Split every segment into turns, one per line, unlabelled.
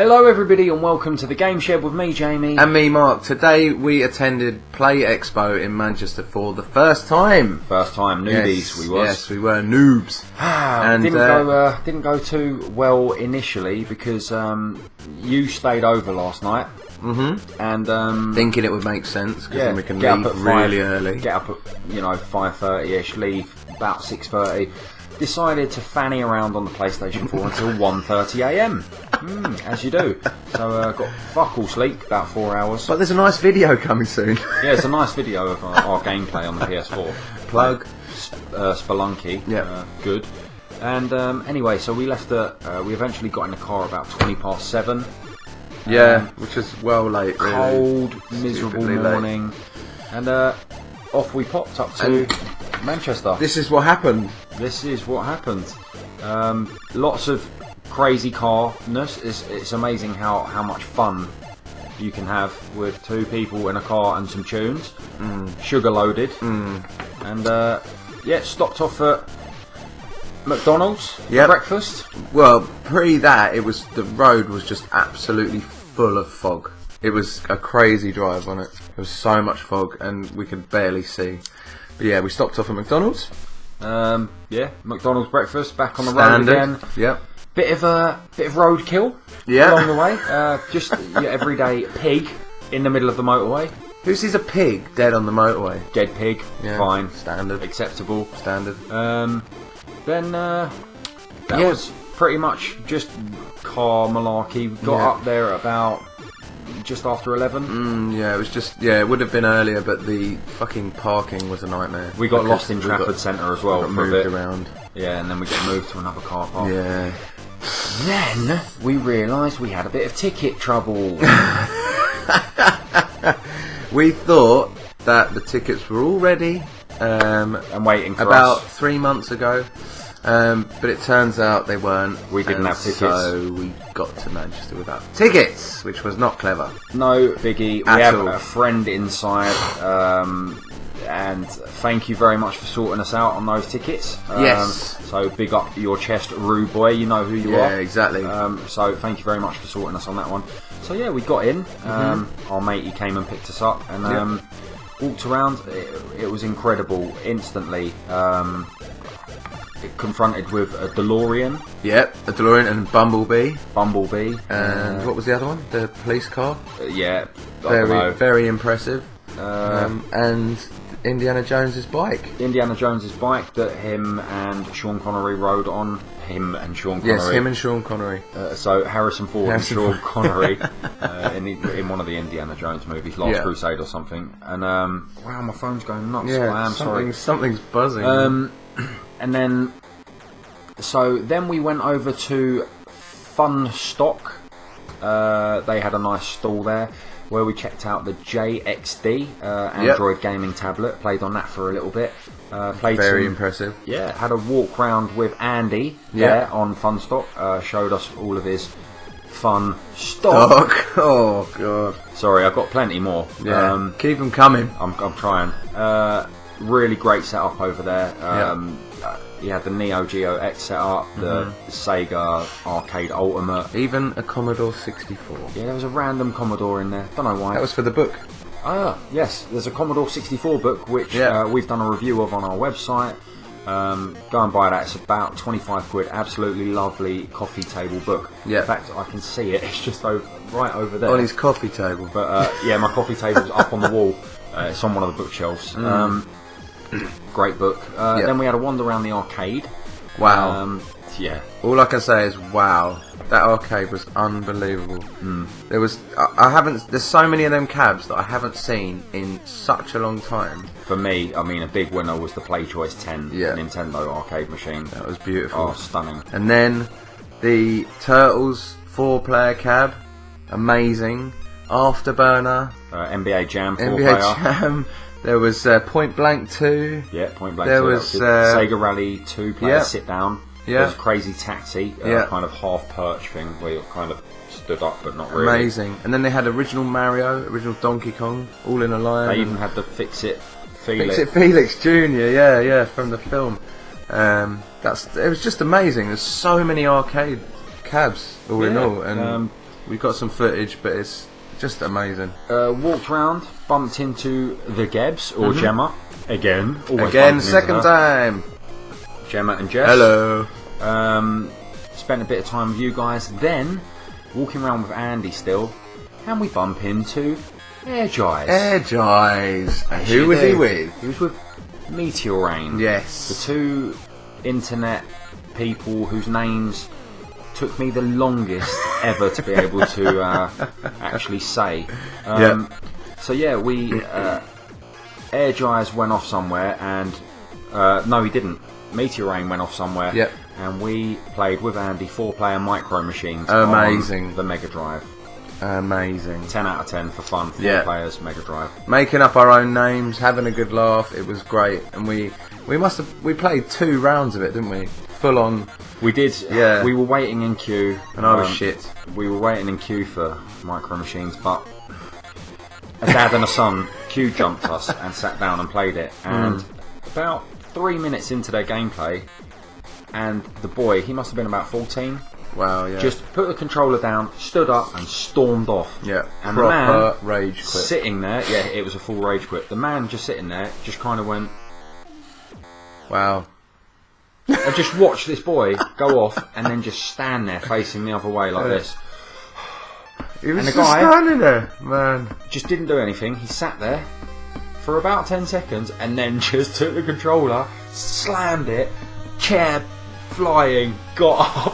Hello everybody and welcome to the Game Shed with me, Jamie.
And me, Mark. Today we attended Play Expo in Manchester for the first time.
First time, newbies
yes,
we was.
Yes, we were noobs.
And didn't go too well initially because you stayed over last night. And
thinking it would make sense because then we can
get
leave
up at
really early.
Get up at 5:30ish, leave about 6:30. Decided to fanny around on the PlayStation 4 until 1:30 AM. As you do. So got fuck all sleep, about 4 hours.
But there's a nice video coming soon.
Yeah, it's a nice video of our gameplay on the PS4.
Plug.
Spelunky.
Yeah.
Good. And anyway, so we left we eventually got in the car about 7:20.
Yeah, which is well late. Really.
Cold, miserable morning. Late. And off we popped up to Manchester.
This is what happened.
This is what happened. Lots of crazy carness. It's amazing how much fun you can have with two people in a car and some tunes. Sugar loaded. And stopped off at McDonald's for breakfast.
Well, pre that, the road was just absolutely full of fog. It was a crazy drive on it. There was so much fog and we could barely see. But yeah, we stopped off at McDonald's.
McDonald's breakfast, back on the road again.
Yep.
Bit of roadkill along the way. Just your everyday pig in the middle of the motorway.
Who sees a pig dead on the motorway?
Dead pig, fine,
standard,
acceptable,
standard.
Then that was pretty much just car malarkey. We got up there at about just after 11.
It was just it would have been earlier, but the fucking parking was a nightmare.
We got lost in Trafford Centre as well.
Got moved around.
Yeah, and then we got moved to another car park.
Yeah.
Then we realised we had a bit of ticket trouble.
We thought that the tickets were all ready
and waiting for
about
us
3 months ago. But it turns out they weren't.
We didn't have tickets.
So we got to Manchester without tickets, which was not clever.
No biggie. We have a friend inside, and thank you very much for sorting us out on those tickets.
Yes.
So big up your chest, Rue boy. You know who you are.
Yeah, exactly.
So thank you very much for sorting us on that one. So yeah, we got in. Our matey came and picked us up and walked around. It was incredible. Instantly. Confronted with a DeLorean.
Yep, a DeLorean and Bumblebee.
And
what was the other one? The police car.
Very
impressive. And Indiana Jones's bike.
Indiana Jones's bike that him and Sean Connery rode on.
Yes, him and Sean Connery.
So Harrison Ford and Sean Connery in one of the Indiana Jones movies, Last Crusade or something. And wow, my phone's going nuts. I am sorry.
Something's buzzing.
And then we went over to Fun Stock. They had a nice stall there where we checked out the JXD Android gaming tablet. Played on that for a little bit.
Very impressive.
Yeah, had a walk round with Andy there on Fun Stock. Showed us all of his fun stock.
Oh god.
Sorry, I've got plenty more.
Yeah. Keep them coming.
I'm trying. Really great setup over there. You had the Neo Geo X setup, the Sega Arcade Ultimate,
even a Commodore 64.
Yeah, there was a random Commodore in there. Don't know why.
That was for the book.
Yes. There's a Commodore 64 book which we've done a review of on our website. Go and buy that. It's about 25 quid. Absolutely lovely coffee table book.
Yeah.
In fact, I can see it. It's just right over there
on his coffee table.
But my coffee table's up on the wall. It's on one of the bookshelves. Great book. Then we had a wander around the arcade.
Wow. All I can say is wow. That arcade was unbelievable. There was there's so many of them cabs that I haven't seen in such a long time.
For me, I mean, a big winner was the PlayChoice 10 Nintendo arcade machine.
That was beautiful.
Oh, stunning.
And then the Turtles 4-player cab, amazing. Afterburner,
NBA Jam 4-player.
NBA Jam. There was Point Blank 2.
Yeah, Point Blank 2.
There was
Sega Rally 2-player sit down.
Yeah.
There was Crazy Taxi, kind of half perch thing where you kind of stood up but not really.
Amazing. And then they had original Mario, original Donkey Kong, all in a line.
They even had the Fix It
Felix Jr. Yeah, from the film. It was just amazing. There's so many arcade cabs all in all, and We got some footage, but it's just amazing.
Walked round, bumped into the Gebs or Gemma again.
Again, second time.
Gemma and Jess.
Hello.
Spent a bit of time with you guys. Then walking around with Andy still, and we bump into Ehrgeiz.
Ehrgeiz. And who was he with?
He was with Meteorain.
Yes.
The two internet people whose names took me the longest ever to be able to actually say. So yeah, we Ehrgeiz went off somewhere, and no, he didn't. Meteorain went off somewhere.
Yep.
And we played with Andy 4-player micro machines.
Amazing.
On the Mega Drive.
Amazing.
10 out of 10 for fun. 4 players, Mega Drive.
Making up our own names, having a good laugh. It was great, and we played 2 rounds of it, didn't we? Full on.
We did.
Yeah.
We were waiting in queue,
and I was shit.
We were waiting in queue for micro machines, but a dad and a son queue jumped us and sat down and played it. And about 3 minutes into their gameplay, and the boy, he must have been about 14.
Wow, yeah.
Just put the controller down, stood up, and stormed off.
Yeah,
and
proper
the man
rage quit.
Sitting there, yeah, it was a full rage quit. The man just sitting there, just kind of went,
wow.
I just watched this boy go off, and then just stand there facing the other way like this.
He was
and the
just
guy
standing there, man.
Just didn't do anything. He sat there for about 10 seconds, and then just took the controller, slammed it, chair flying, got up.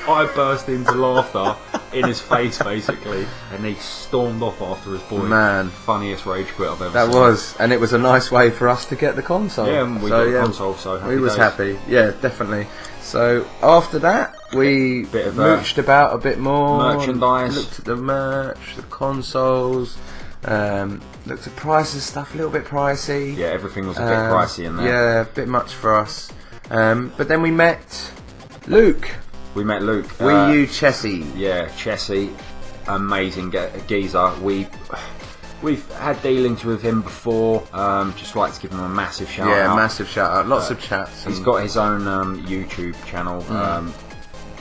I burst into laughter in his face, basically, and he stormed off after his boy.
Man,
funniest rage quit I've ever seen.
That was, and it was a nice way for us to get the console.
Yeah, and we got the console, so happy
we was
days.
happy. Yeah, definitely. So after that, we mooched about a bit more.
Merchandise.
Looked at the merch, the consoles. Looked at prices, stuff a little bit pricey.
Yeah, everything was a bit pricey in there.
Yeah, a bit much for us. But then we met Luke.
We met Luke.
Wii U Chessie.
Yeah, Chessie. Amazing geezer. We've had dealings with him before. Just like to give him a massive shout out.
Yeah, massive shout out. Lots of chats.
He's got his own YouTube channel.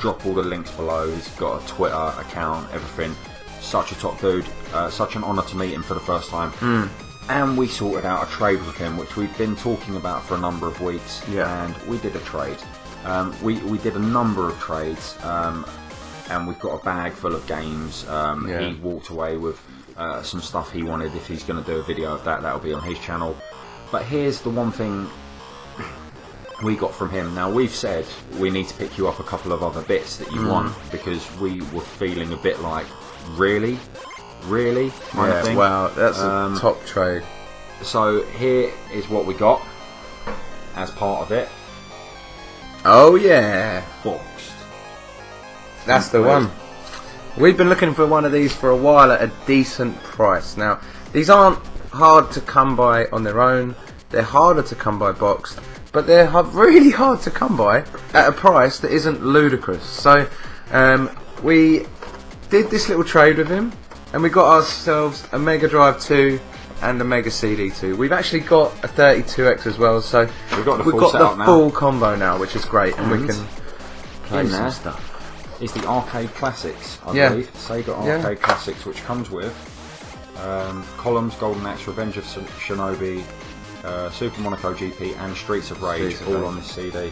Drop all the links below. He's got a Twitter account, everything. Such a top dude. Such an honour to meet him for the first time. And we sorted out a trade with him, which we've been talking about for a number of weeks.
Yeah.
And we did a trade. We did a number of trades. And we've got a bag full of games. He walked away with some stuff he wanted. If he's going to do a video of that, that'll be on his channel. But here's the one thing we got from him. Now, we've said we need to pick you up a couple of other bits that you want, because we were feeling a bit like, really kind of thing.
Wow, that's a top trade.
So here is what we got as part of it.
Oh yeah,
Boxed.
That's the one. We've been looking for one of these for a while at a decent price. Now, these aren't hard to come by on their own. They're harder to come by boxed, but they're really hard to come by at a price that isn't ludicrous. So we did this little trade with him, and we got ourselves a Mega Drive 2 and a Mega CD 2. We've actually got a 32X as well, so
we've got
the full combo now, which is great, and we can play some stuff.
Is the Arcade Classics, I believe. Sega Arcade Classics, which comes with Columns, Golden Axe, Revenge of Shinobi, Super Monaco GP, and Streets of Rage, all on this CD.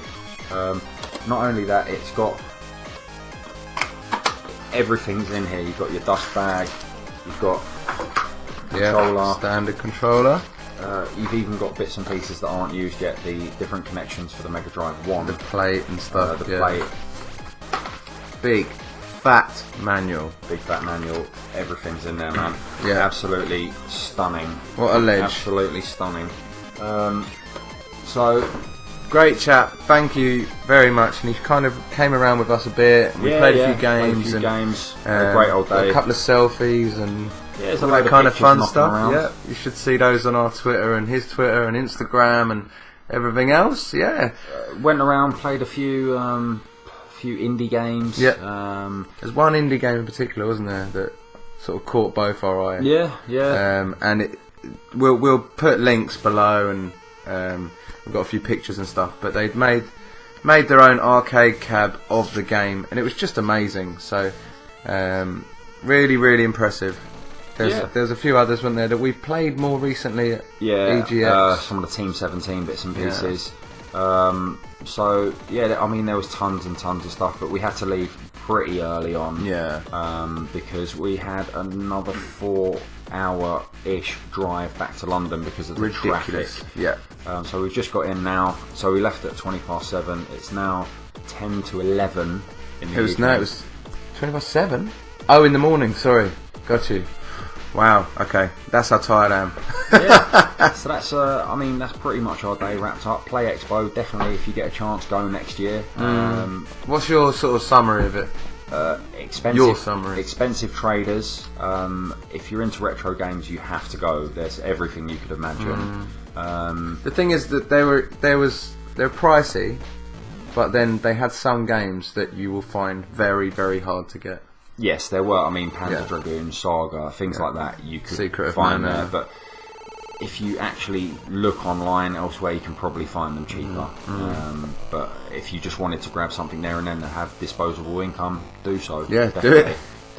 Not only that, it's got everything's in here. You've got your dust bag, you've got controller,
standard controller.
You've even got bits and pieces that aren't used yet, the different connections for the Mega Drive 1.
The plate and stuff.
The plate.
Big fat manual.
Big fat manual. Everything's in there, man.
Yeah.
Absolutely stunning.
What a ledge.
Absolutely stunning. So,
great chap. Thank you very much. And he kind of came around with us a bit. We played a few games.
A great old day.
A couple of selfies and
all
that kind of fun stuff.
Around.
Yeah, you should see those on our Twitter and his Twitter and Instagram and everything else. Yeah.
Went around, played a few indie games.
Yeah. There's one indie game in particular, wasn't there, that sort of caught both our eye.
Yeah.
And we'll put links below, and we've got a few pictures and stuff. But they'd made their own arcade cab of the game, and it was just amazing. So really, really impressive.
Yeah.
There's a few others, weren't there, that we played more recently at
Yeah,
EGX.
some of the Team 17 bits and pieces. So yeah, I mean there was tons and tons of stuff, but we had to leave pretty early on.
Yeah.
Because we had another 4-hour-ish drive back to London because of the
Ridiculous.
traffic.
Yeah.
So we've just got in now. So we left at 7:20. It's now 10 to 11 in the evening.
It was 7. Oh, in the morning. Sorry, got you. Wow. Okay, that's how tired I am.
Yeah. So that's I mean that's pretty much our day wrapped up. Play Expo, definitely if you get a chance, go next year.
What's your sort of summary of it?
Expensive.
Your summary.
Expensive traders. If you're into retro games, you have to go. There's everything you could imagine.
The thing is that they're pricey, but then they had some games that you will find very, very hard to get.
Yes, there were. I mean, Panzer Dragoon, Saga, things like that. You could
Secret of
find
Mana.
there, but if you actually look online elsewhere, you can probably find them cheaper. But if you just wanted to grab something there and then and have disposable income, do so.
Yeah,
Definitely.
do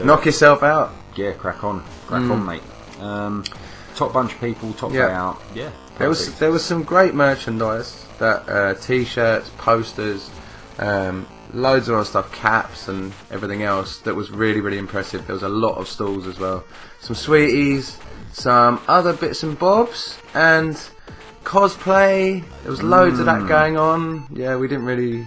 it. Knock yourself out.
Yeah, crack on, mate. Top bunch of people, top day out. Yeah,
There was some great merchandise. That T-shirts, posters, loads of other stuff, caps and everything else. That was really, really impressive. There was a lot of stalls as well. Some sweeties, some other bits and bobs, and cosplay. There was loads of that going on. Yeah, we didn't really,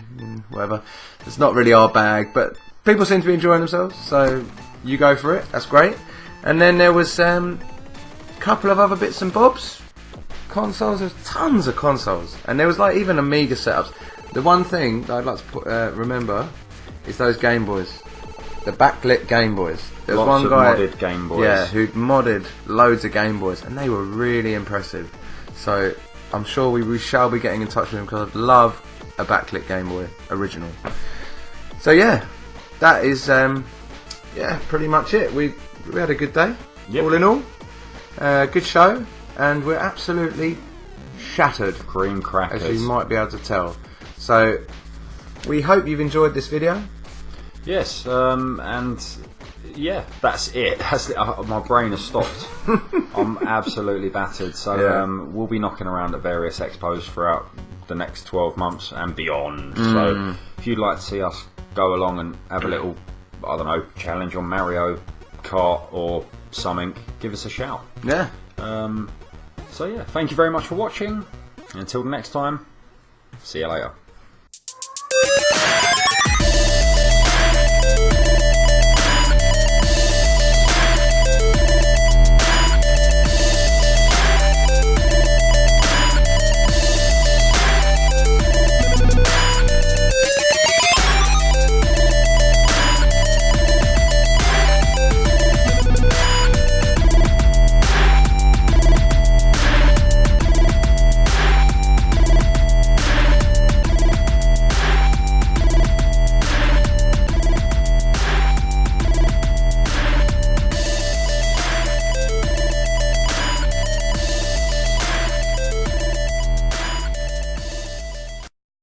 whatever. It's not really our bag, but people seem to be enjoying themselves. So you go for it. That's great. And then there was a couple of other bits and bobs. Consoles, there's tons of consoles, and there was like even Amiga setups. The one thing that I'd like to remember is those Game Boys, the backlit Game Boys. There's
Lots
one
of
guy,
modded Game Boys.
yeah, who'd modded loads of Game Boys, and they were really impressive. So I'm sure we shall be getting in touch with him because I'd love a backlit Game Boy original. So yeah, that is pretty much it. We had a good day, all in all. Good show. And we're absolutely shattered,
Cream crackers.
as you might be able to tell. So, we hope you've enjoyed this video.
Yes, and yeah, that's it. That's it. My brain has stopped. I'm absolutely battered. So we'll be knocking around at various expos throughout the next 12 months and beyond. So if you'd like to see us go along and have a little, I don't know, challenge on Mario Kart or something, give us a shout.
Yeah.
So yeah, thank you very much for watching. Until the next time, see you later.